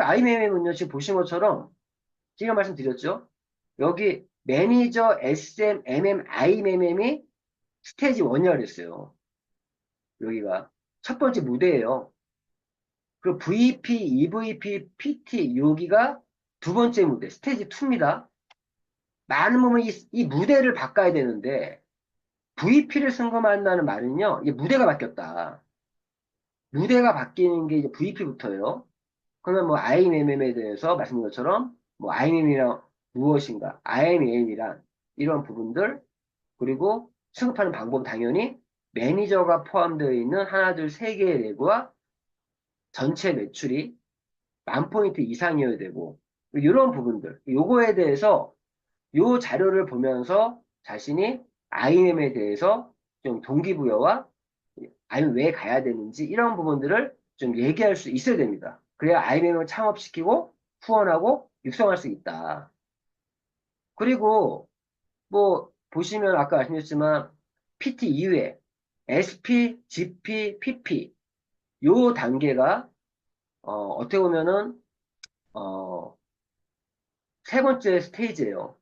IMM은요, 지금 보신 것처럼, 지금 말씀드렸죠? 여기 매니저, SM, MM, IMM이 스테이지 1이라 그랬어요. 여기가. 첫 번째 무대예요. 그리고 VP, EVP, PT, 여기가 두 번째 무대, 스테이지 2입니다. 많은 부분 이 무대를 바꿔야 되는데, VP를 승검한다는 말은요, 이게 무대가 바뀌었다. 무대가 바뀌는 게 이제 VP부터예요. 그러면 뭐 IMM에 대해서 말씀드린 것처럼 뭐 IMM이란 무엇인가, IMM이란 이런 부분들, 그리고 취급하는 방법 당연히 매니저가 포함되어 있는 하나, 둘, 세 개의 레그와 전체 매출이 10,000포인트 이상이어야 되고 이런 부분들, 요거에 대해서 요 자료를 보면서 자신이 IMM에 대해서 좀 동기부여와 아니면 왜 가야 되는지 이런 부분들을 좀 얘기할 수 있어야 됩니다. 그래야 IMM을 창업시키고 후원하고 육성할 수 있다. 그리고 뭐 보시면 아까 말씀드렸지만 PT 이후에 SP, GP, PP 요 단계가 어떻게 보면은 어, 세 번째 스테이지예요.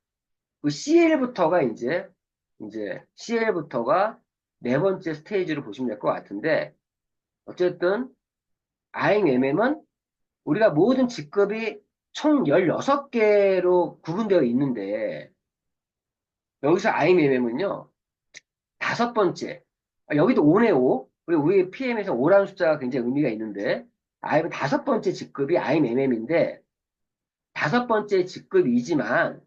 그 CL부터가 이제 CL부터가 네 번째 스테이지로 보시면 될 것 같은데 어쨌든 IMM은 우리가 모든 직급이 총 16개로 구분되어 있는데 여기서 IMM은요 다섯 번째 여기도 5네 5 그리고 우리 PM에서 5라는 숫자가 굉장히 의미가 있는데 IM은 다섯 번째 직급이 IMM인데 다섯 번째 직급이지만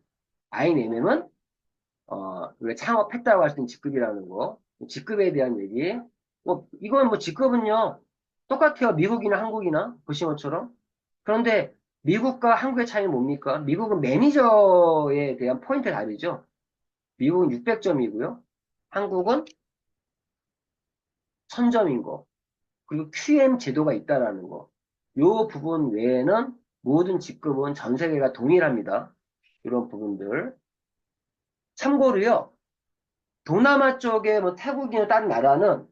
IMM은 우리가 창업했다고 할 수 있는 직급이라는 거 직급에 대한 얘기 뭐 이건 뭐 직급은요 똑같아요 미국이나 한국이나 보신 것처럼 그런데 미국과 한국의 차이는 뭡니까? 미국은 매니저에 대한 포인트가 다르죠. 미국은 600점이고요. 한국은 1000점인 거. 그리고 QM 제도가 있다라는 거. 요 부분 외에는 모든 직급은 전 세계가 동일합니다. 이런 부분들. 참고로요. 동남아 쪽에 뭐 태국이나 다른 나라는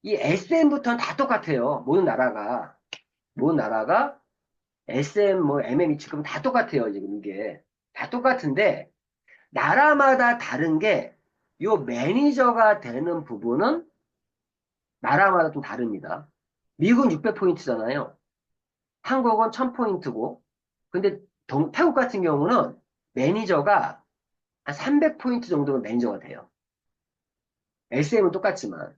이 SM부터는 다 똑같아요. 모든 나라가. 모든 나라가 SM, 뭐 MM 지금 다 똑같아요. 지금 이게. 다 똑같은데 나라마다 다른 게 요 매니저가 되는 부분은 나라마다 좀 다릅니다. 미국은 600포인트잖아요. 한국은 1000포인트고 근데 태국 같은 경우는 매니저가 한 300포인트 정도는 매니저가 돼요. SM은 똑같지만.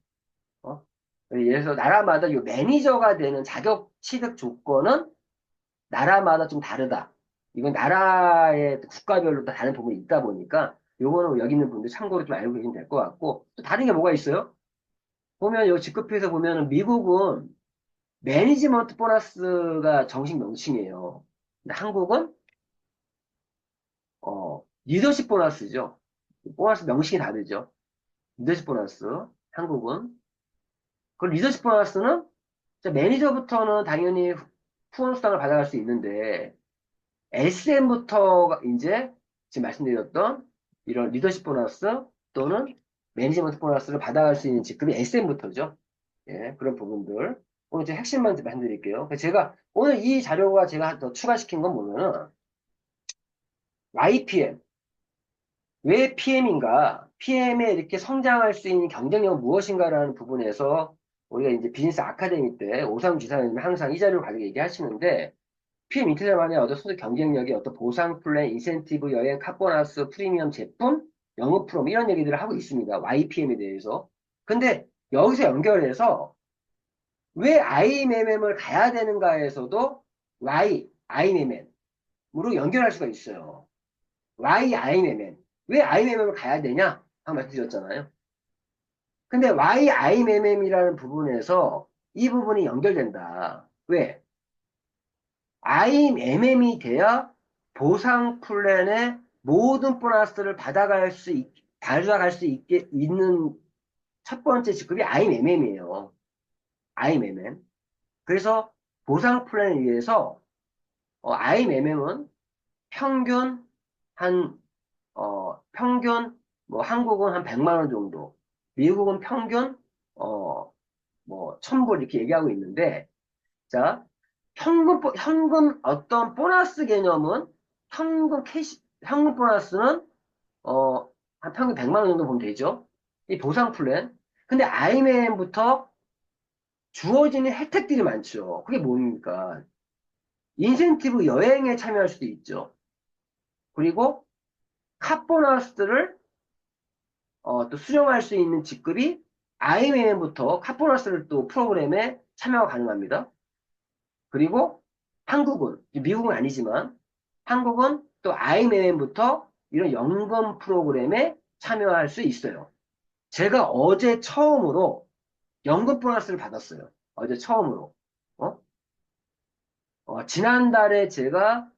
어? 예를 들어서 나라마다 요 매니저가 되는 자격 취득 조건은 나라마다 좀 다르다. 이건 나라의 국가별로 다 다른 부분이 있다 보니까 요거는 여기 있는 분들 참고로 좀 알고 계시면 될 것 같고 또 다른 게 뭐가 있어요? 보면 요 직급표에서 보면은 미국은 매니지먼트 보너스가 정식 명칭이에요. 근데 한국은 리더십 보너스죠. 보너스 명칭이 다르죠. 리더십 보너스 한국은 그 리더십 보너스는 매니저부터는 당연히 후원 수당을 받아갈 수 있는데 SM부터가 이제 지금 말씀드렸던 이런 리더십 보너스 또는 매니지먼트 보너스를 받아갈 수 있는 직급이 SM부터죠. 예, 그런 부분들. 오늘 이제 핵심만 말씀드릴게요. 제가 오늘 이 자료가 제가 더 추가시킨 건 뭐냐면 YPM. 왜 PM인가? PM에 이렇게 성장할 수 있는 경쟁력은 무엇인가라는 부분에서 우리가 이제 비즈니스 아카데미 때 오삼 지사님이 항상 이 자료를 가지고 얘기하시는데 PM 인테리어만의 어떤 소득 경쟁력이 어떤 보상 플랜, 인센티브, 여행, 카보너스, 프리미엄 제품, 영업 프롬 이런 얘기들을 하고 있습니다. YPM에 대해서. 근데 여기서 연결해서 왜 IMM을 가야 되는가에서도 IMM으로 연결할 수가 있어요. IMMM. 왜 IMM을 가야 되냐? 한 말씀드렸잖아요. 근데 IMM이라는 부분에서 이 부분이 연결된다. 왜? IMM이 돼야 보상 플랜의 모든 보너스를 받아갈 수 있는 첫 번째 직급이 IMM이에요. IMMM. 그래서 보상 플랜에 의해서 IMM은 평균 평균 뭐 한국은 한 100만 원 정도, 미국은 평균 뭐 1000불 이렇게 얘기하고 있는데 자 현금 어떤 보너스 개념은 현금 보너스는 한 평균 100만 원 정도 보면 되죠. 이 보상 플랜. 근데 IMM부터 주어지는 혜택들이 많죠. 그게 뭡니까? 인센티브 여행에 참여할 수도 있죠. 그리고 카보너스를 또 수령할 수 있는 직급이 IMM부터 카보너스를 또 프로그램에 참여가 가능합니다. 그리고 한국은, 미국은 아니지만 한국은 또 IMM부터 이런 연금 프로그램에 참여할 수 있어요. 제가 어제 처음으로 연금 보너스를 받았어요. 어제 처음으로. 어? 지난달에 제가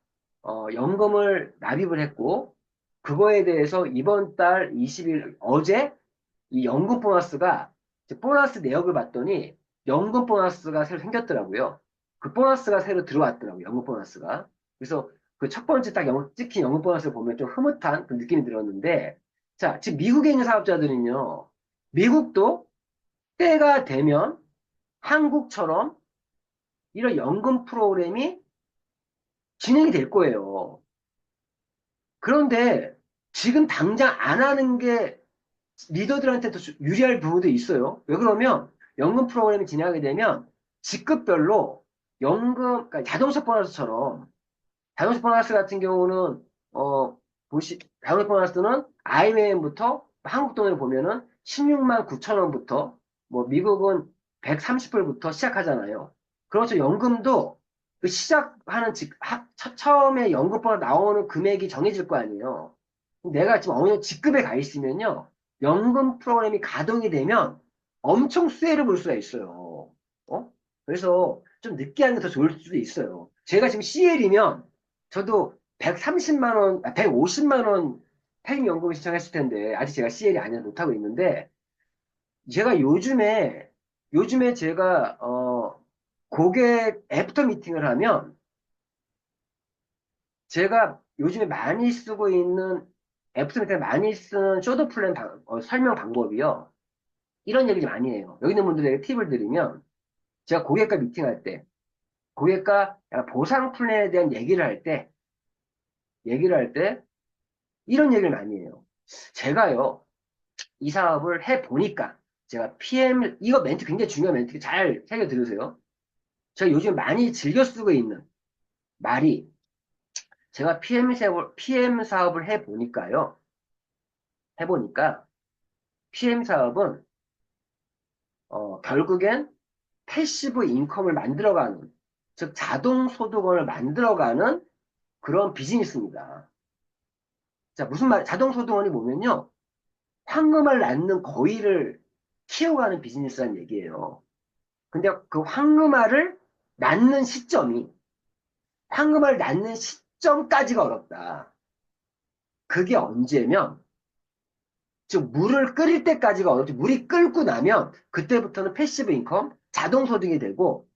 연금을 납입을 했고 그거에 대해서 이번 달 20일 어제 이 연금 보너스가 이제 보너스 내역을 봤더니 연금 보너스가 새로 생겼더라고요. 그 보너스가 새로 들어왔더라고요. 연금 보너스가. 그래서 그 첫 번째 딱 찍힌 연금 보너스를 보면 좀 흐뭇한 그 느낌이 들었는데 자, 지금 미국에 있는 사업자들은요. 미국도 때가 되면 한국처럼 이런 연금 프로그램이 진행이 될 거예요. 그런데 지금 당장 안 하는 게 리더들한테 더 유리할 부분도 있어요. 왜 그러면 연금 프로그램이 진행하게 되면 직급별로 그러니까 자동차 보너스 같은 경우는 자동차 보너스는 IMM부터 한국 돈으로 보면은 16만 9천 원부터 뭐 미국은 130불부터 시작하잖아요. 그렇죠. 연금도 그 시작하는 처음에 연금보다 나오는 금액이 정해질 거 아니에요. 내가 지금 어느 정도 직급에 가 있으면요. 연금 프로그램이 가동이 되면 엄청 수혜를 볼 수가 있어요. 그래서 좀 늦게 하는 게 더 좋을 수도 있어요. 제가 지금 CL이면 저도 130만 원, 150만 원 퇴임연금 신청했을 텐데 아직 제가 CL이 아니라 못하고 있는데 제가 요즘에 제가 고객 애프터 미팅을 하면 제가 요즘에 많이 쓰고 있는 애프터 미팅을 많이 쓰는 쇼더 플랜 설명 방법이요. 이런 얘기를 많이 해요. 여기 있는 분들에게 팁을 드리면 제가 고객과 미팅할 때 고객과 보상 플랜에 대한 얘기를 할 때 이런 얘기를 많이 해요. 제가요, 이 사업을 해 보니까 제가 이거 멘트 굉장히 중요한 멘트 잘 새겨 들으세요. 제가 요즘 많이 즐겨 쓰고 있는 말이 제가 PM 사업을 해 보니까요. 해보니까 PM 사업은 결국엔 패시브 인컴을 만들어가는 즉 자동 소득원을 만들어가는 그런 비즈니스입니다. 자, 무슨 말, 자동 소득원이 뭐면요. 황금을 낳는 거위를 키워가는 비즈니스란 얘기예요. 근데 그 황금알을 낳는 시점까지가 어렵다. 그게 언제면, 즉, 물을 끓일 때까지가 어렵지. 물이 끓고 나면, 그때부터는 패시브 인컴, 자동 소득이 되고,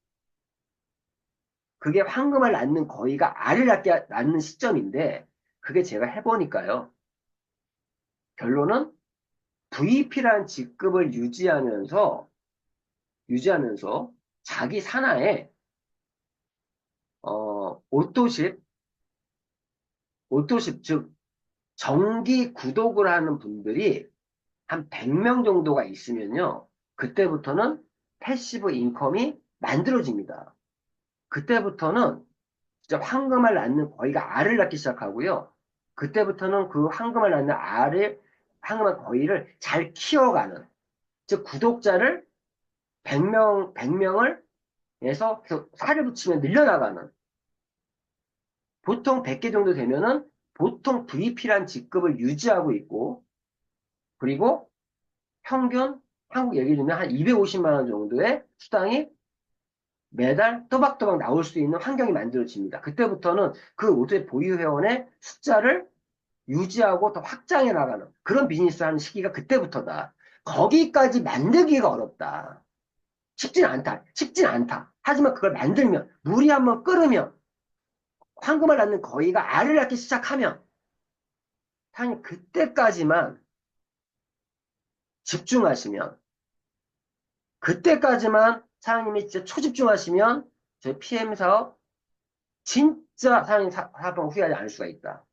그게 황금알 낳는 거위가 알을 낳는 시점인데, 그게 제가 해보니까요. 결론은 VP라는 직급을 유지하면서 자기 산하에 오토십, 즉 정기 구독을 하는 분들이 한 100명 정도가 있으면요. 그때부터는 패시브 인컴이 만들어집니다. 그때부터는 진짜 황금알 낳는 거위가 알을 낳기 시작하고요. 그때부터는 그 황금알 거위를 잘 키워가는, 즉 구독자를 100명을 해서 계속 살을 붙이면 늘려나가는 보통 100개 정도 되면은 보통 VP란 직급을 유지하고 있고 그리고 평균 한국 얘기 들면 한 250만 원 정도의 수당이 매달 또박또박 나올 수 있는 환경이 만들어집니다. 그때부터는 그 오토의 보유 회원의 숫자를 유지하고 더 확장해 나가는 그런 비즈니스 하는 시기가 그때부터다. 거기까지 만들기가 어렵다. 쉽진 않다. 하지만 그걸 만들면 물이 한번 끓으면 황금을 낳는 거위가 알을 낳기 시작하면 당연히 그때까지만 집중하시면 그때까지만 사장님이 진짜 초집중하시면 저희 PM 사업 진짜 사장님 사업하고 후회하지 않을 수가 있다.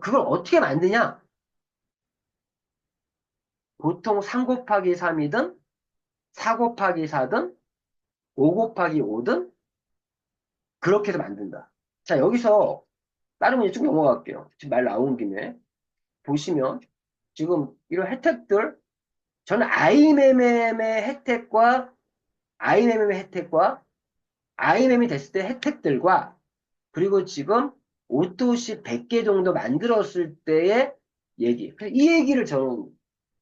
그걸 어떻게 만드냐? 보통 3 곱하기 3이든 4 곱하기 4든 5 곱하기 5든 그렇게 해서 만든다. 자, 여기서 다른 문제 쭉 넘어갈게요. 지금 말 나온 김에 보시면 지금 이런 혜택들 저는 IMM의 혜택과 IMM의 혜택과 IMM이 됐을 때 혜택들과 그리고 지금 오토시 100개 정도 만들었을 때의 얘기. 그래서 이 얘기를 저는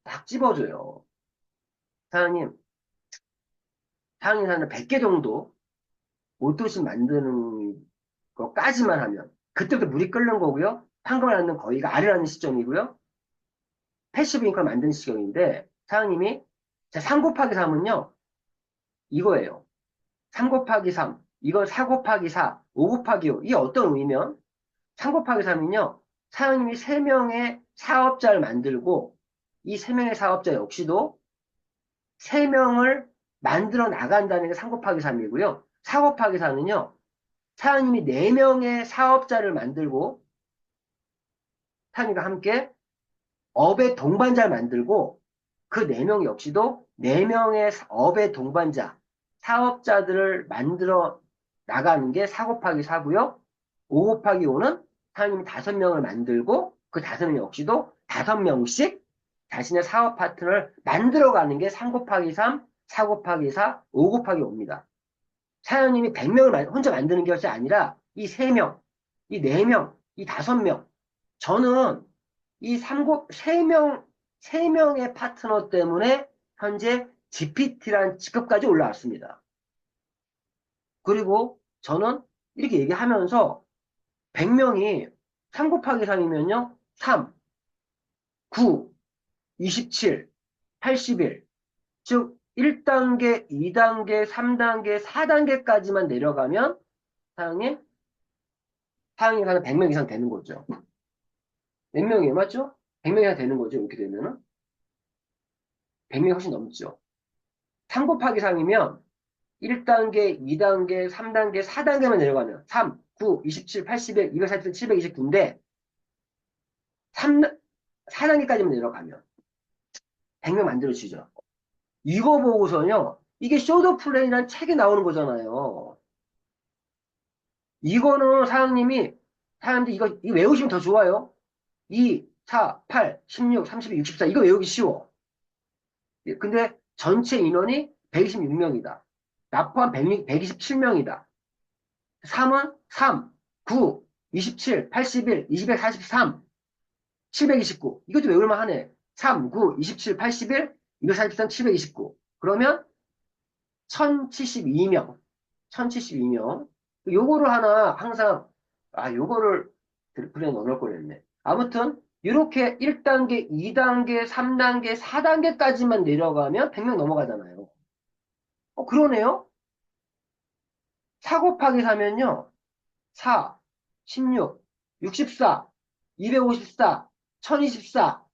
딱 집어줘요. 사장님, 사장님 100개 정도 오토시 만드는 것까지만 하면 그때부터 물이 끓는 거고요. 판금을 낳는 거의가 아래라는 시점이고요. 패시브 인컴을 만드는 시점인데 사장님이 자, 3 곱하기 3은요. 이거예요. 3 곱하기 3. 이건 4 곱하기 4, 5 곱하기 5. 이게 어떤 의미면 3 곱하기 3은요. 사장님이 3명의 사업자를 만들고 이 3명의 사업자 역시도 3명을 만들어 나간다는 게 3 곱하기 3이고요. 4 곱하기 4는요. 사장님이 4명의 사업자를 만들고 사장님과 함께 업의 동반자를 만들고 그 4명 역시도 4명의 업의 동반자, 사업자들을 만들어 나가는 게 4 곱하기 4고요. 5 곱하기 5는 사장님이 5명을 만들고 그 5명 역시도 5명씩 자신의 사업 파트너를 만들어가는 게 3 곱하기 3, 4 곱하기 4, 5 곱하기 5입니다. 사장님이 100명을 혼자 만드는 것이 아니라 이 3명, 이 4명, 이 5명 저는 이 3명, 3명의 파트너 때문에 현재 GPT란 직급까지 올라왔습니다. 그리고 저는 이렇게 얘기하면서 100명이 3 곱하기 3이면요. 3, 9, 27, 81. 즉 1단계, 2단계, 3단계, 4단계까지만 내려가면 사장님, 사장님 한 100명 이상 되는 거죠. 몇 명이에요? 맞죠? 100명 이상 되는 거죠. 이렇게 되면은. 100명이 훨씬 넘죠. 3 곱하기 3이면 1단계, 2단계, 3단계, 4단계만 내려가면 3, 9, 27, 81, 240, 729인데 4단계까지만 내려가면 100명 만들어지죠. 이거 보고서는요. 이게 쇼더 플랜이라는 책에 나오는 거잖아요. 이거는 사장님들 이거 외우시면 더 좋아요. 2, 4, 8, 16, 32, 64 이거 외우기 쉬워. 근데 전체 인원이 126명이다. 나 포함 127명이다. 3은 3, 9, 27, 81, 243, 729. 이것도 외울만 하네. 3, 9, 27, 81, 243, 729. 그러면 1072명. 1072명. 요거를 하나 항상, 요거를 그냥 넣을 거랬네. 아무튼, 이렇게 1단계, 2단계, 3단계, 4단계까지만 내려가면 100명 넘어가잖아요. 그러네요? 4 곱하기 4면요. 4, 16, 64, 254, 1024.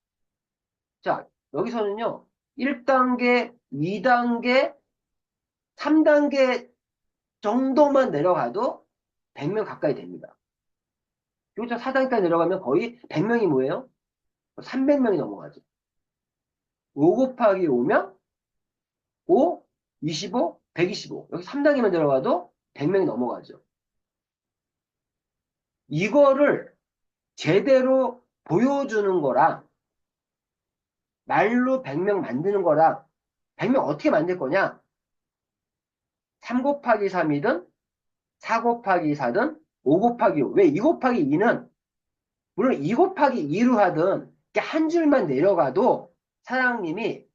자, 여기서는요. 1단계, 2단계, 3단계 정도만 내려가도 100명 가까이 됩니다. 여기서 4단계까지 내려가면 거의 100명이 뭐예요? 300명이 넘어가죠. 5 곱하기 5면 5, 25, 125. 여기 3단계만 내려가도 100명이 넘어가죠. 이거를 제대로 보여주는 거랑 말로 100명 만드는 거랑 100명 어떻게 만들 거냐? 3 곱하기 3이든 4 곱하기 4든 5 곱하기 5. 왜 2 곱하기 2는 물론 2 곱하기 2로 하든 한 줄만 내려가도 사장님이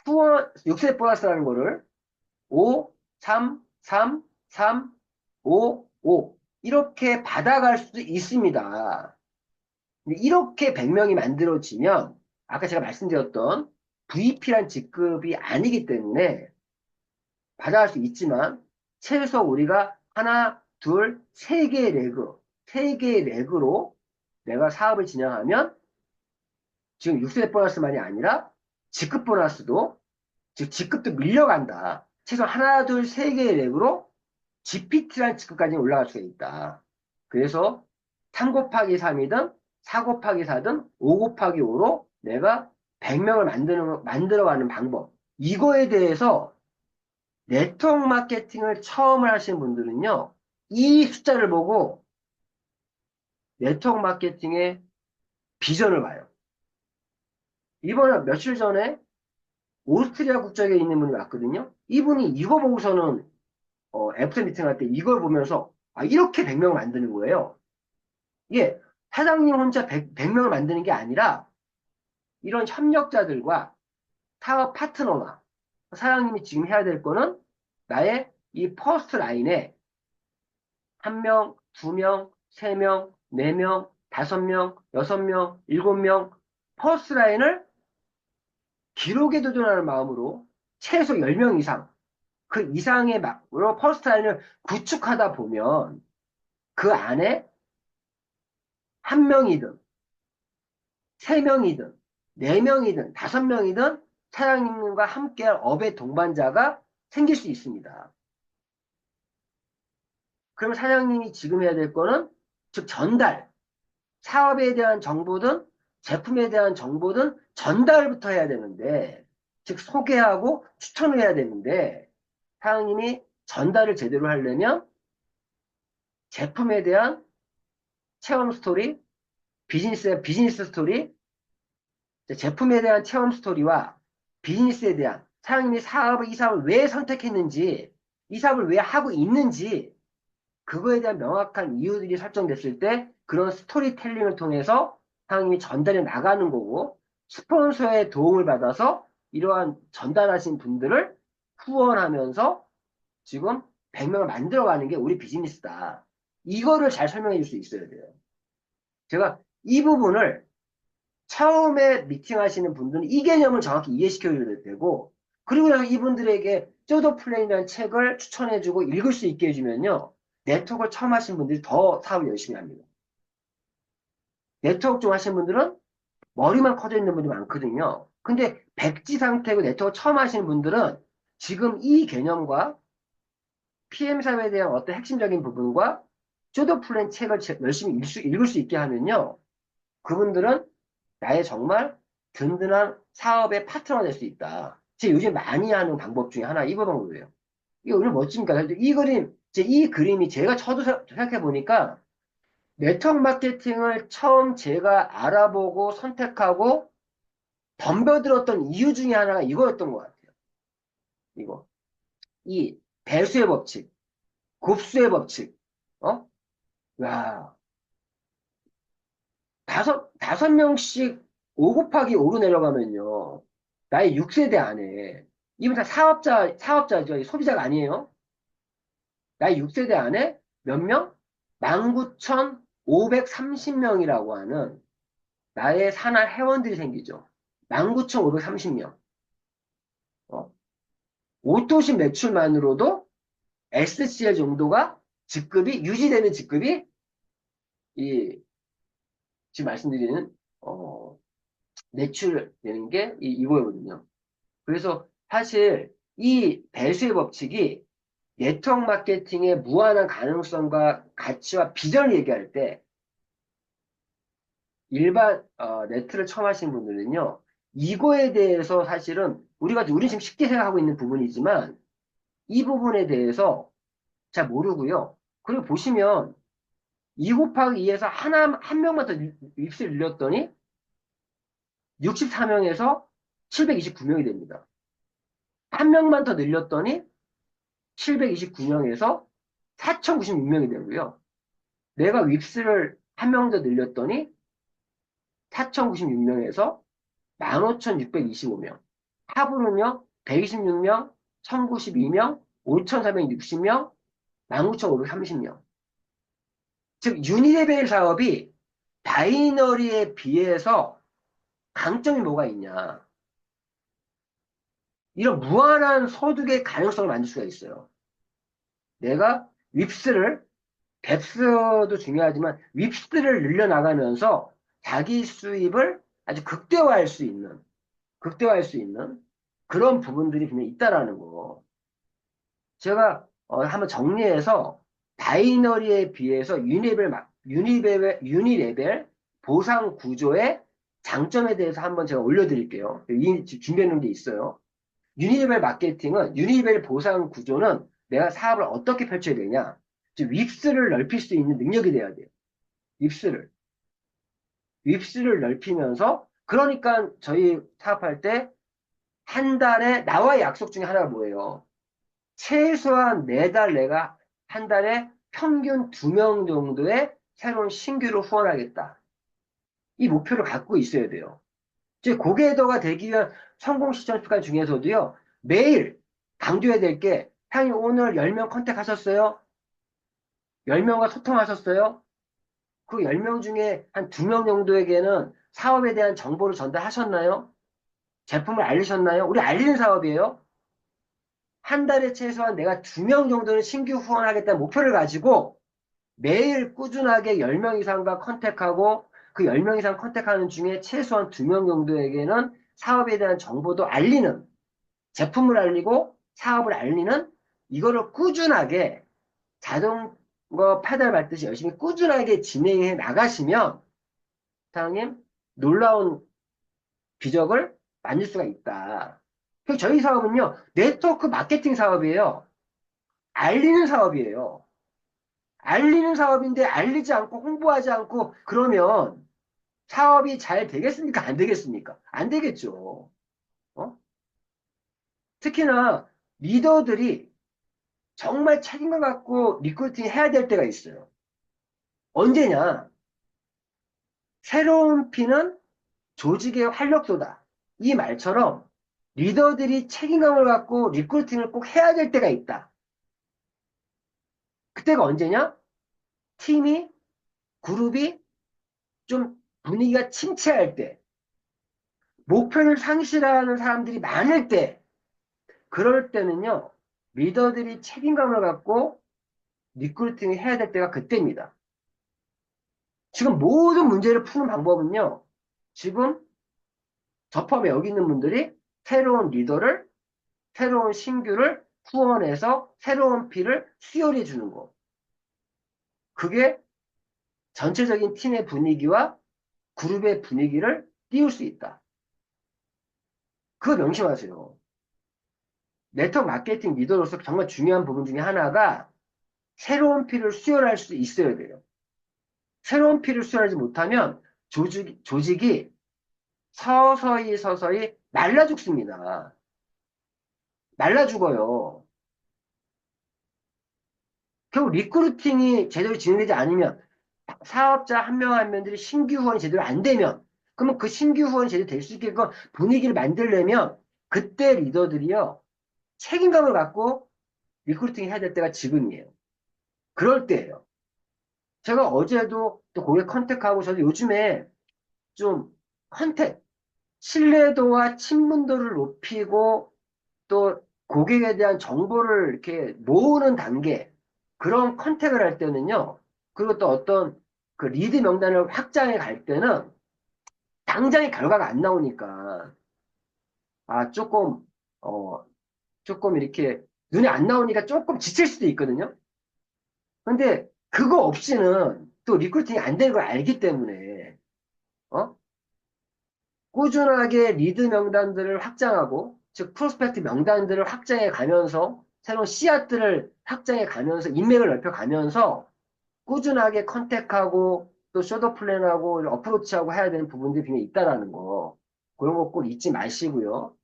후원 6세 보너스라는 거를 5, 3, 3, 3, 5, 5 이렇게 받아갈 수도 있습니다. 근데 이렇게 100명이 만들어지면 아까 제가 말씀드렸던 VP란 직급이 아니기 때문에 받아갈 수 있지만 최소 우리가 하나, 둘, 세 개의 레그, 세 개의 레그로 내가 사업을 진행하면 지금 6세 보너스만이 아니라 직급 보너스도 즉 직급도 밀려간다. 최소 하나, 둘, 세 개의 렉으로 GPT라는 직급까지 올라갈 수가 있다. 그래서 3 곱하기 3이든 4 곱하기 4든 5 곱하기 5로 내가 100명을 만들어가는 방법. 이거에 대해서 네트워크 마케팅을 처음 하시는 분들은요, 이 숫자를 보고 네트워크 마케팅의 비전을 봐요. 이번에 며칠 전에 오스트리아 국적에 있는 분이 왔거든요. 이분이 이거 보고서는 애프터 미팅 할 때 이걸 보면서 이렇게 100명을 만드는 거예요. 이게 사장님 혼자 100명을 만드는 게 아니라 이런 협력자들과 사업 파트너가 사장님이 지금 해야 될 거는 나의 이 퍼스트 라인에 1명, 2명, 3명, 4명, 5명, 6명, 7명 퍼스트 라인을 기록에 도전하는 마음으로 최소 10명 이상 그 이상의 퍼스트 라인을 구축하다 보면 그 안에 1명이든 3명이든 4명이든 5명이든 사장님과 함께할 업의 동반자가 생길 수 있습니다. 그럼 사장님이 지금 해야 될 거는 즉 전달, 사업에 대한 정보든 제품에 대한 정보든 전달부터 해야 되는데 즉 소개하고 추천을 해야 되는데 사장님이 전달을 제대로 하려면 제품에 대한 체험 스토리, 비즈니스 스토리, 제품에 대한 체험 스토리와 비즈니스에 대한 사장님이 이 사업을 왜 선택했는지, 이 사업을 왜 하고 있는지, 그거에 대한 명확한 이유들이 설정됐을 때 그런 스토리텔링을 통해서 사장님이 전달해 나가는 거고, 스폰서의 도움을 받아서 이러한 전달하신 분들을 후원하면서 지금 100명을 만들어가는 게 우리 비즈니스다. 이거를 잘 설명해 줄 수 있어야 돼요. 제가 이 부분을 처음에 미팅하시는 분들은 이 개념을 정확히 이해시켜줘야 되고, 그리고 나서 이분들에게 쪼더 플랜이라는 책을 추천해주고 읽을 수 있게 해주면요, 네트워크를 처음 하신 분들이 더 사업을 열심히 합니다. 네트워크 좀 하시는 분들은 머리만 커져 있는 분들이 많거든요. 근데 백지 상태고 네트워크 처음 하시는 분들은 지금 이 개념과 PM 사업에 대한 어떤 핵심적인 부분과 쪼더 플랜 책을 열심히 읽을 수 있게 하면요, 그분들은 나의 정말 든든한 사업의 파트너가 될 수 있다. 제가 요즘 많이 하는 방법 중에 하나 이거 방법이에요. 이거 얼마나 멋집니까? 이 그림, 이 그림이 제가 저도 생각해 보니까 네트워크 마케팅을 처음 제가 알아보고 선택하고 덤벼들었던 이유 중에 하나가 이거였던 것 같아요. 이거. 이 배수의 법칙, 곱수의 법칙. 어? 야, 다섯 명씩 5 곱하기 5로 내려가면요. 나의 6세대 안에, 이분 다 사업자죠. 소비자가 아니에요. 나의 6세대 안에 몇 명? 19,530명이라고 하는 나의 산하 회원들이 생기죠. 19,530명. 오토시 매출만으로도 SCL 정도가 유지되는 직급이, 이, 지금 말씀드리는, 매출되는 게 이거거든요. 그래서 사실 이 배수의 법칙이 네트워크 마케팅의 무한한 가능성과 가치와 비전을 얘기할 때 일반 네트를 처음 하시는 분들은요, 이거에 대해서 사실은 우리 지금 쉽게 생각하고 있는 부분이지만 이 부분에 대해서 잘 모르고요. 그리고 보시면 2 곱하기 2에서 한 명만 더 윗을 늘렸더니 64명에서 729명이 됩니다. 한 명만 더 늘렸더니 729명에서 4,096명이 되고요. 내가 윗수를 한 명 더 늘렸더니 4,096명에서 15,625명. 하부는요, 126명, 1,092명, 5,460명, 19,530명. 즉, 유니레벨 사업이 바이너리에 비해서 강점이 뭐가 있냐. 이런 무한한 소득의 가능성을 만들 수가 있어요. 내가 윕스를 뎁스도 중요하지만 윕스를 늘려나가면서 자기 수입을 아주 극대화할 수 있는 그런 부분들이 분명히 있다라는 거. 제가 한번 정리해서 바이너리에 비해서 유니레벨 보상 구조의 장점에 대해서 한번 제가 올려드릴게요. 준비해 놓은 게 있어요. 유니레벨 보상 구조는 내가 사업을 어떻게 펼쳐야 되냐? 즉, 윕스를 넓힐 수 있는 능력이 돼야 돼요. 윕스를. 윕스를 넓히면서, 그러니까 저희 사업할 때 한 달에 나와의 약속 중에 하나가 뭐예요? 최소한 매달 내가 한 달에 평균 2명 정도의 새로운 신규를 후원하겠다. 이 목표를 갖고 있어야 돼요. 즉, 고객도가 되기 위한 성공 시점 습관 중에서도요, 매일 강조해야 될 게, 형님 오늘 10명 컨택하셨어요? 10명과 소통하셨어요? 그 10명 중에 한 2명 정도에게는 사업에 대한 정보를 전달하셨나요? 제품을 알리셨나요? 우리 알리는 사업이에요. 한 달에 최소한 내가 2명 정도는 신규 후원하겠다는 목표를 가지고 매일 꾸준하게 10명 이상과 컨택하고 그 10명 이상 컨택하는 중에 최소한 2명 정도에게는 사업에 대한 정보도 알리는, 제품을 알리고 사업을 알리는, 이거를 꾸준하게 자전거 페달 밟듯이 열심히 꾸준하게 진행해 나가시면 사장님 놀라운 기적을 만들 수가 있다. 그래서 저희 사업은요, 네트워크 마케팅 사업이에요. 알리는 사업이에요. 알리는 사업인데 알리지 않고 홍보하지 않고 그러면 사업이 잘 되겠습니까? 안 되겠습니까? 안 되겠죠. 어? 특히나 리더들이 정말 책임감 갖고 리크루팅 해야 될 때가 있어요. 언제냐? 새로운 피는 조직의 활력소다. 이 말처럼 리더들이 책임감을 갖고 리크루팅을 꼭 해야 될 때가 있다. 그때가 언제냐? 팀이, 그룹이 좀 분위기가 침체할 때, 목표를 상실하는 사람들이 많을 때, 그럴 때는요, 리더들이 책임감을 갖고 리크루팅을 해야 될 때가 그때입니다. 지금 모든 문제를 푸는 방법은요, 지금 저 포함해 여기 있는 분들이 새로운 리더를, 새로운 신규를 후원해서 새로운 피를 수혈해 주는 거. 그게 전체적인 팀의 분위기와 그룹의 분위기를 띄울 수 있다. 그거 명심하세요. 네트워크 마케팅 리더로서 정말 중요한 부분 중에 하나가 새로운 피를 수혈할 수 있어야 돼요. 새로운 피를 수혈하지 못하면 조직이 서서히 말라 죽습니다. 말라 죽어요. 결국 리크루팅이 제대로 진행되지 않으면 사업자 한 명 한 명들이 신규 후원이 제대로 안 되면 그러면 그 신규 후원이 제대로 될 수 있게끔 분위기를 만들려면 그때 리더들이요. 책임감을 갖고 리크루팅 해야 될 때가 지금이에요. 그럴 때예요. 제가 어제도 또 고객 컨택하고 저도 요즘에 좀 컨택, 신뢰도와 친문도를 높이고 또 고객에 대한 정보를 이렇게 모으는 단계, 그런 컨택을 할 때는요, 그리고 또 어떤 그 리드 명단을 확장해 갈 때는 당장의 결과가 안 나오니까, 아, 어, 조금 이렇게 눈에 안 나오니까 조금 지칠 수도 있거든요. 근데 그거 없이는 또 리크루팅이 안 되는 걸 알기 때문에, 어? 꾸준하게 리드 명단들을 확장하고, 즉, 프로스펙트 명단들을 확장해 가면서, 새로운 씨앗들을 확장해 가면서, 인맥을 넓혀 가면서, 꾸준하게 컨택하고, 또 쇼도 플랜하고, 어프로치하고 해야 되는 부분들이 분명히 있다라는 거. 그런 거 꼭 잊지 마시고요.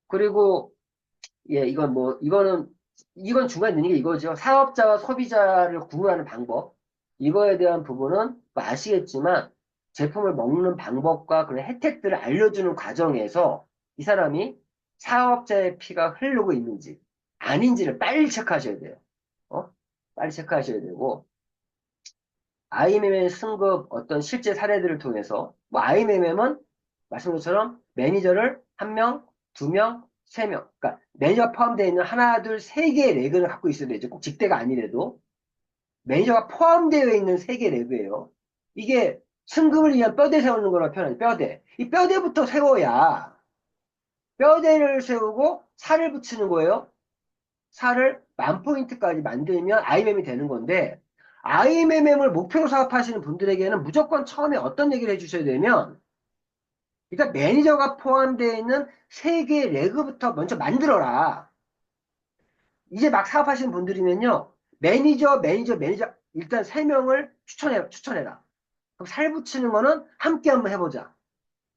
그리고, 예, 이건 중간에 있는 게 이거죠. 사업자와 소비자를 구분하는 방법. 이거에 대한 부분은 뭐 아시겠지만 제품을 먹는 방법과 그런 혜택들을 알려주는 과정에서 이 사람이 사업자의 피가 흐르고 있는지 아닌지를 빨리 체크하셔야 돼요. 어? 빨리 체크하셔야 되고 IMM의 승급 어떤 실제 사례들을 통해서 뭐 IMM은 말씀드린 것처럼 매니저를 한 명, 두 명, 세 명, 그러니까 매니저 포함되어 있는 하나, 둘, 세 개의 레그를 갖고 있어야 되죠. 꼭 직대가 아니래도 매니저가 포함되어 있는 세 개의 레그예요. 이게 승급을 위한 뼈대 세우는 거라 표현하죠. 뼈대. 이 뼈대부터 세워야 뼈대를 세우고 살을 붙이는 거예요. 사를 10,000포인트까지 만들면 IMM이 되는 건데, IMM을 목표로 사업하시는 분들에게는 무조건 처음에 어떤 얘기를 해주셔야 되면, 일단 매니저가 포함되어 있는 3개의 레그부터 먼저 만들어라. 이제 막 사업하시는 분들이면요, 매니저, 일단 3명을 추천해라. 그럼 살 붙이는 거는 함께 한번 해보자.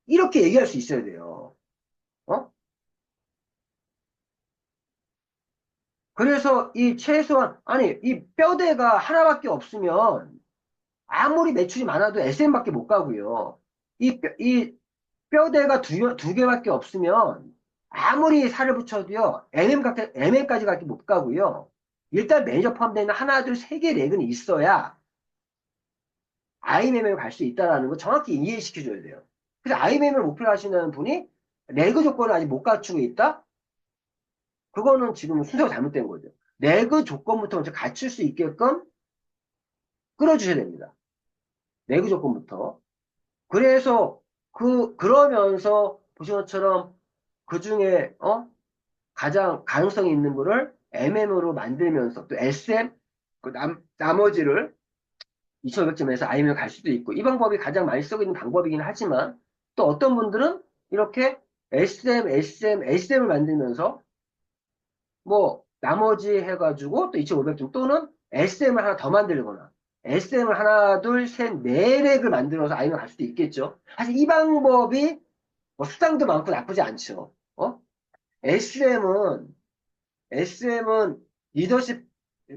이렇게 얘기할 수 있어야 돼요. 어? 그래서 이 최소한, 아니, 이 뼈대가 하나밖에 없으면 아무리 매출이 많아도 SM밖에 못 가고요. 이 뼈대가 두 개밖에 없으면 아무리 살을 붙여도요, MM까지밖에 못 가고요. 일단 매니저 포함되는 하나, 둘, 세 개 레그는 있어야 IMM을 갈 수 있다는 거 정확히 이해시켜줘야 돼요. 그래서 IMM을 목표로 하시는 분이 레그 조건을 아직 못 갖추고 있다? 그거는 지금 순서가 잘못된 거죠. 레그 조건부터 먼저 갖출 수 있게끔 끌어주셔야 됩니다. 레그 조건부터. 그래서 그러면서 보신 것처럼 그 중에, 가장 가능성이 있는 거를 MM으로 만들면서 또 SM, 나머지를 2,500점에서 IM을 갈 수도 있고, 이 방법이 가장 많이 쓰고 있는 방법이긴 하지만, 또 어떤 분들은 이렇게 SM을 만들면서, 뭐, 나머지 해가지고 또 2,500점 또는 SM을 하나 더 만들거나, SM을 하나, 둘, 셋, 네 렉을 만들어서 IM을 갈 수도 있겠죠. 사실 이 방법이 뭐 수당도 많고 나쁘지 않죠. SM은, SM은 리더십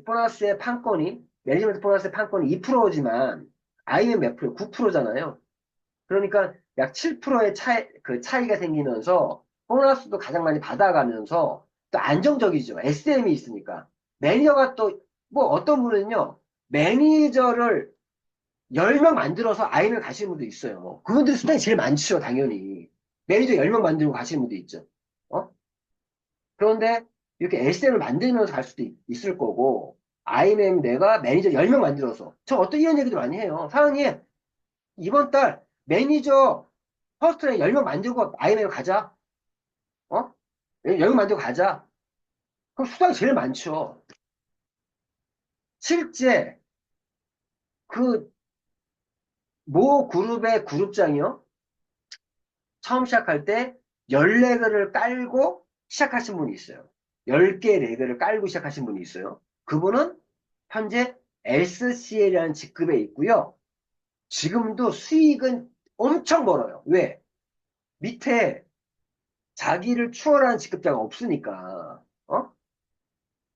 보너스의 판권이, 매니지먼트 보너스의 판권이 2%지만, IM은 몇 프로? 9%잖아요. 그러니까 약 7%의 차이가 생기면서, 보너스도 가장 많이 받아가면서, 또 안정적이죠. SM이 있으니까. 매니저가 또, 뭐 어떤 분은요, 매니저를 10명 만들어서 IM을 가시는 분도 있어요. 그분들이 수당이 제일 많죠, 당연히. 매니저 10명 만들고 가시는 분도 있죠. 어? 그런데 이렇게 SM을 만들면서 갈 수도 있을 거고, IMM 내가 매니저 10명 만들어서, 저 어떤 이런 얘기도 많이 해요. 사장님, 이번 달 매니저 퍼스트에 10명 만들고 IMM 가자. 어? 10명 만들고 가자. 그럼 수당이 제일 많죠. 실제 그 모 그룹의 그룹장이요. 처음 시작할 때 14개를 깔고 시작하신 분이 있어요. 10개 레그를 깔고 시작하신 분이 있어요. 그분은 현재 SCL이라는 직급에 있고요. 지금도 수익은 엄청 벌어요. 왜? 밑에 자기를 추월하는 직급자가 없으니까.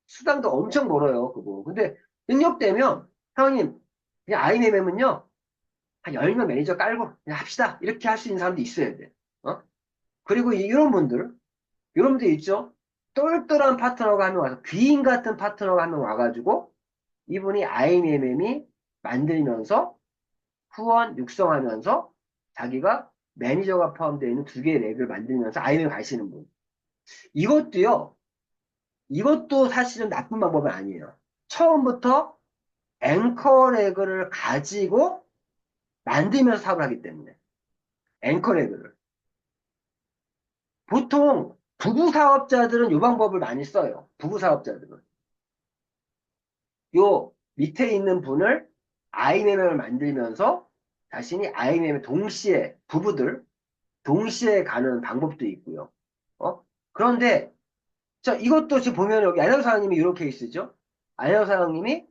수당도 엄청 벌어요. 그거. 근데 능력되면 형님 그냥 IMM은요. 한 10명 매니저 깔고 그냥 합시다. 이렇게 할 수 있는 사람도 있어야 돼. 그리고 이런 분들 있죠? 똘똘한 파트너가 한 명 와서 귀인 같은 파트너가 한 명 와가지고 이분이 IMM이 만들면서 후원 육성하면서 자기가 매니저가 포함되어 있는 2개의 렉을 만들면서 IMM 가시는 분. 이것도요. 이것도 사실은 나쁜 방법은 아니에요. 처음부터 앵커 렉을 가지고 만들면서 사업을 하기 때문에 앵커 렉을. 보통 부부 사업자들은 이 방법을 많이 써요. 부부 사업자들은. 요 밑에 있는 분을 IMM을 만들면서 자신이 IMM 동시에 부부들 동시에 가는 방법도 있고요. 그런데 자 이것도 지금 보면 여기 안녕 사장님이 이런 케이스죠. 안녕 사장님이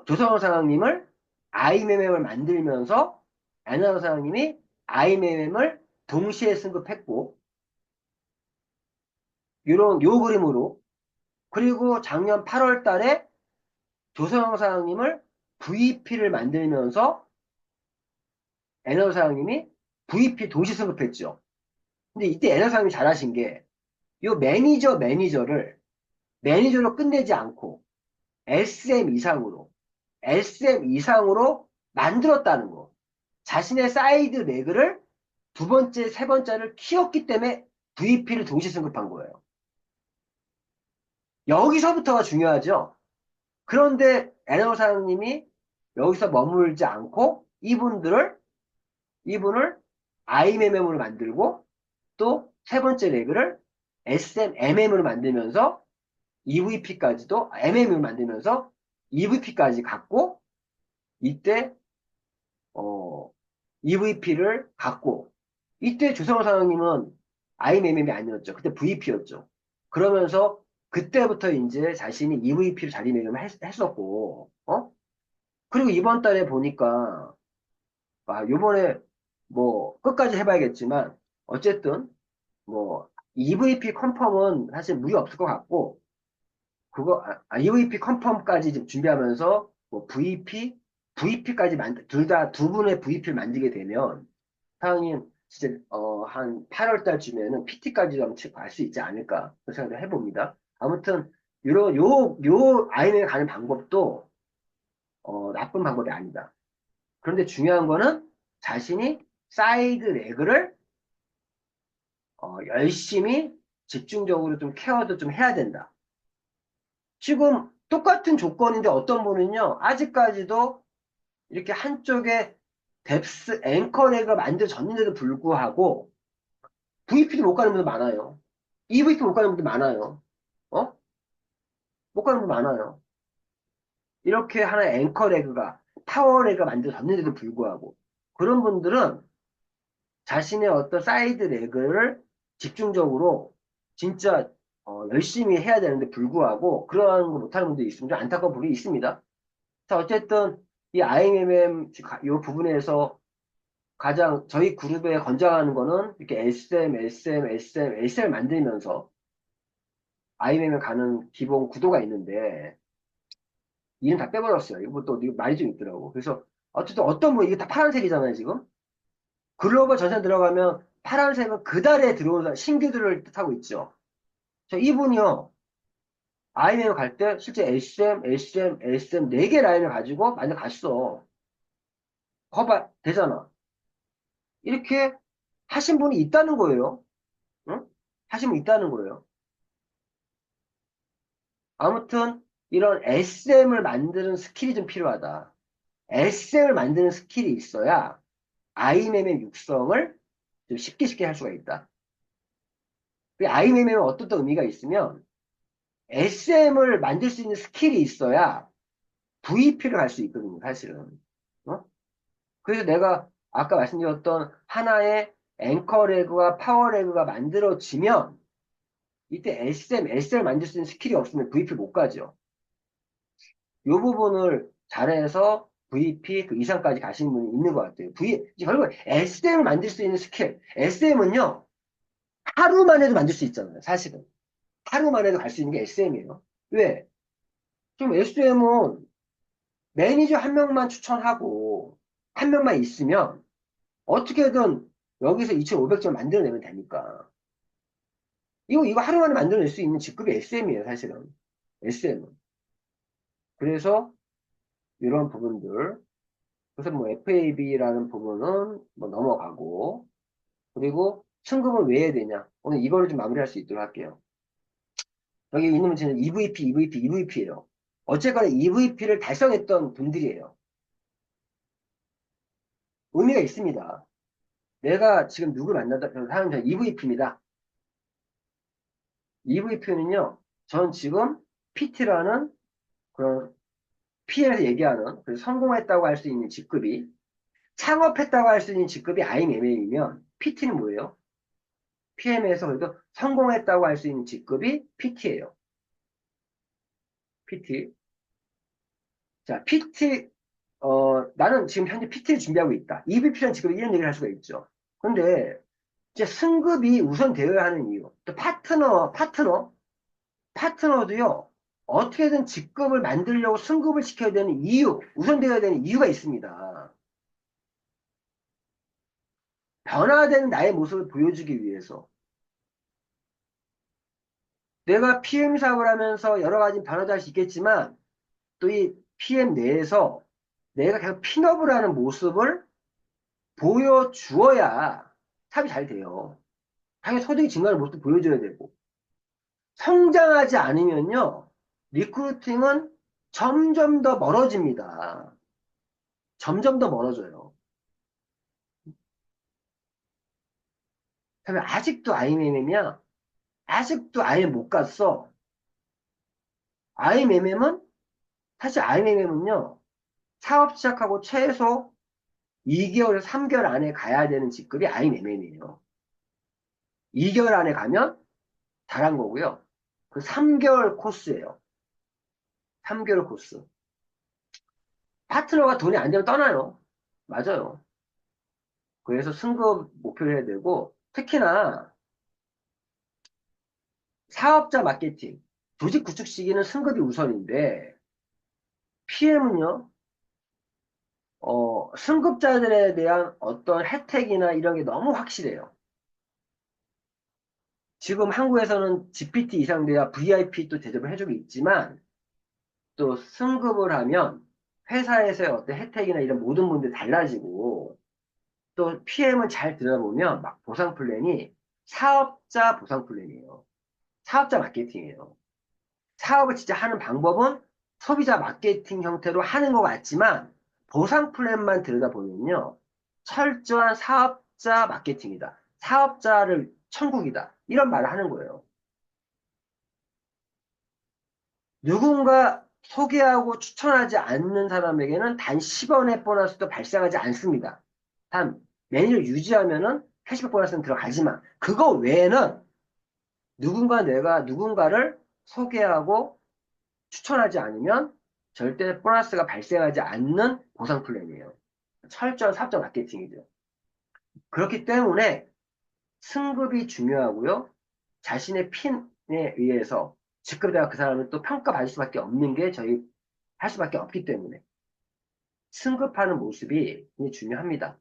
조성호 사장님을 IMM을 만들면서 안녕 사장님이 IMM을 동시에 승급했고 요 그림으로 그리고 작년 8월 달에 조성영 사장님을 VP를 만들면서 NL 사장님이 VP 동시 승급했죠. 근데 이때 NL 사장님이 잘하신 게, 요 매니저를 매니저로 끝내지 않고 SM 이상으로 만들었다는 거. 자신의 사이드 레그를 두 번째, 세 번째를 키웠기 때문에 VP를 동시 승급한 거예요. 여기서부터가 중요하죠. 그런데 NL 사장님이 여기서 머물지 않고 이분을 IMM으로 만들고 또 세 번째 레그를 SMM으로 만들면서 EVP까지도 MM을 만들면서 EVP까지 갖고 이때 EVP를 갖고 이때 조성호 사장님은 IMM이 아니었죠. 그때 VP였죠. 그러면서 그때부터 이제 자신이 EVP를 자리매김을 했었고 그리고 이번 달에 보니까 요번에 뭐 끝까지 해봐야겠지만 어쨌든 뭐 EVP 컨펌은 사실 무리 없을 것 같고 그거 EVP 컨펌까지 지금 준비하면서 뭐 VP까지 둘 다 두 분의 VP를 만들게 되면 사장님 진짜 한 8월 달쯤에는 PT까지도 한번 갈수 있지 않을까 그런 생각을 해봅니다. 아무튼 요 아이엠에 가는 방법도 나쁜 방법이 아니다. 그런데 중요한 거는 자신이 사이드 레그를 열심히 집중적으로 좀 케어도 좀 해야 된다. 지금 똑같은 조건인데 어떤 분은요, 아직까지도 이렇게 한쪽에 뎁스 앵커 레그가 만들어졌는데도 불구하고 VP도 못 가는 분들 많아요. EVP 못 가는 분들 많아요. 어? 못 가는 분들 많아요. 이렇게 하나의 앵커 레그가 파워 레그가 만들어졌는데도 불구하고 그런 분들은 자신의 어떤 사이드 레그를 집중적으로 진짜 열심히 해야 되는데 불구하고 그러한 거 못하는 분들이 있으면 좀 안타까운 부분이 있습니다. 자, 어쨌든 이 IMM 이 부분에서 가장 저희 그룹에 권장하는 거는 이렇게 SM 만들면서 IMM에 가는 기본 구도가 있는데 이름 다 빼버렸어요. 이거 또 말이 좀 있더라고. 그래서 어쨌든 어떤 분 이게 다 파란색이잖아요, 지금. 글로벌 전선 들어가면 파란색은 그 달에 들어온 신규들을 뜻하고 있죠. 저 이분이요. IMM 갈 때 실제 SM 4개 라인을 가지고 만약 갔어. 거봐, 되잖아. 이렇게 하신 분이 있다는 거예요. 응? 하신 분 있다는 거예요. 아무튼 이런 SM을 만드는 스킬이 좀 필요하다. SM을 만드는 스킬이 있어야 IMM의 육성을 좀 쉽게 할 수가 있다. IMM에는 어떤 의미가 있으면 SM을 만들 수 있는 스킬이 있어야 VP를 갈 수 있거든요, 사실은. 어? 그래서 내가 아까 말씀드렸던 하나의 앵커 레그와 파워 레그가 만들어지면 이때 SM을 만들 수 있는 스킬이 없으면 VP 못 가죠. 이 부분을 잘해서 VP 그 이상까지 가시는 분이 있는 것 같아요. 결국 SM을 만들 수 있는 스킬. SM은요, 하루만 해도 만들 수 있잖아요, 사실은. 하루만 해도 갈 수 있는 게 SM이에요. 왜? 좀 SM은 매니저 한 명만 추천하고 한 명만 있으면 어떻게든 여기서 2,500점 만들어내면 되니까. 이거 하루 만에 만들어낼 수 있는 직급이 SM이에요, 사실은. SM은. 그래서 이런 부분들. 그래서 뭐 FAB라는 부분은 뭐 넘어가고 그리고 승급은 왜 해야 되냐? 오늘 이거를 좀 마무리할 수 있도록 할게요. 여기 있는 문제는 EVP예요. 어쨌거나 EVP를 달성했던 분들이에요. 의미가 있습니다. 내가 지금 누굴 만나다 하는 EVP입니다. EVP는요, 전 지금 PT라는 그런 P에서 얘기하는 성공했다고 할 수 있는 직급이 창업했다고 할 수 있는 직급이 IMM이면 PT는 뭐예요? PM에서 그래도 성공했다고 할 수 있는 직급이 PT예요. PT. 자, PT, 나는 지금 현재 PT를 준비하고 있다. EVP라는 직급이 이런 얘기를 할 수가 있죠. 근데 이제 승급이 우선 되어야 하는 이유. 또 파트너도요, 어떻게든 직급을 만들려고 승급을 시켜야 되는 이유, 우선되어야 되는 이유가 있습니다. 변화된 나의 모습을 보여주기 위해서. 내가 PM 사업을 하면서 여러 가지 변화도 할 수 있겠지만, 또 이 PM 내에서 내가 계속 핀업을 하는 모습을 보여주어야 사업이 잘 돼요. 당연히 소득이 증가하는 모습도 보여줘야 되고. 성장하지 않으면요, 리크루팅은 점점 더 멀어집니다. 점점 더 멀어져요. 그러면 아직도 IMM이면 아직도 IM 못 갔어. IMM은 사실 IMM은요. 사업 시작하고 최소 2개월에서 3개월 안에 가야 되는 직급이 IMM이에요. 2개월 안에 가면 잘한 거고요. 그 3개월 코스예요. 3개월 코스. 파트너가 돈이 안 되면 떠나요. 맞아요. 그래서 승급 목표를 해야 되고, 특히나 사업자 마케팅, 조직 구축 시기는 승급이 우선인데, PM은요, 승급자들에 대한 어떤 혜택이나 이런 게 너무 확실해요. 지금 한국에서는 GPT 이상 돼야 VIP 또 대접을 해주고 있지만, 또 승급을 하면 회사에서의 어떤 혜택이나 이런 모든 분들이 달라지고, 또 PM은 잘 들어보면 막 보상 플랜이 사업자 보상 플랜이에요. 사업자 마케팅이에요. 사업을 진짜 하는 방법은 소비자 마케팅 형태로 하는 것 같지만 보상 플랜만 들여다보면요. 철저한 사업자 마케팅이다. 사업자를 천국이다. 이런 말을 하는 거예요. 누군가 소개하고 추천하지 않는 사람에게는 단 10원의 보너스도 발생하지 않습니다. 단 매니를 유지하면은 캐시백 보너스는 들어가지만 그거 외에는 내가 누군가를 소개하고 추천하지 않으면 절대 보너스가 발생하지 않는 보상 플랜이에요. 철저한 사업자 마케팅이죠. 그렇기 때문에 승급이 중요하고요. 자신의 핀에 의해서 직급에다가 그 사람을 또 평가받을 수밖에 없는 게 저희 할 수밖에 없기 때문에 승급하는 모습이 중요합니다.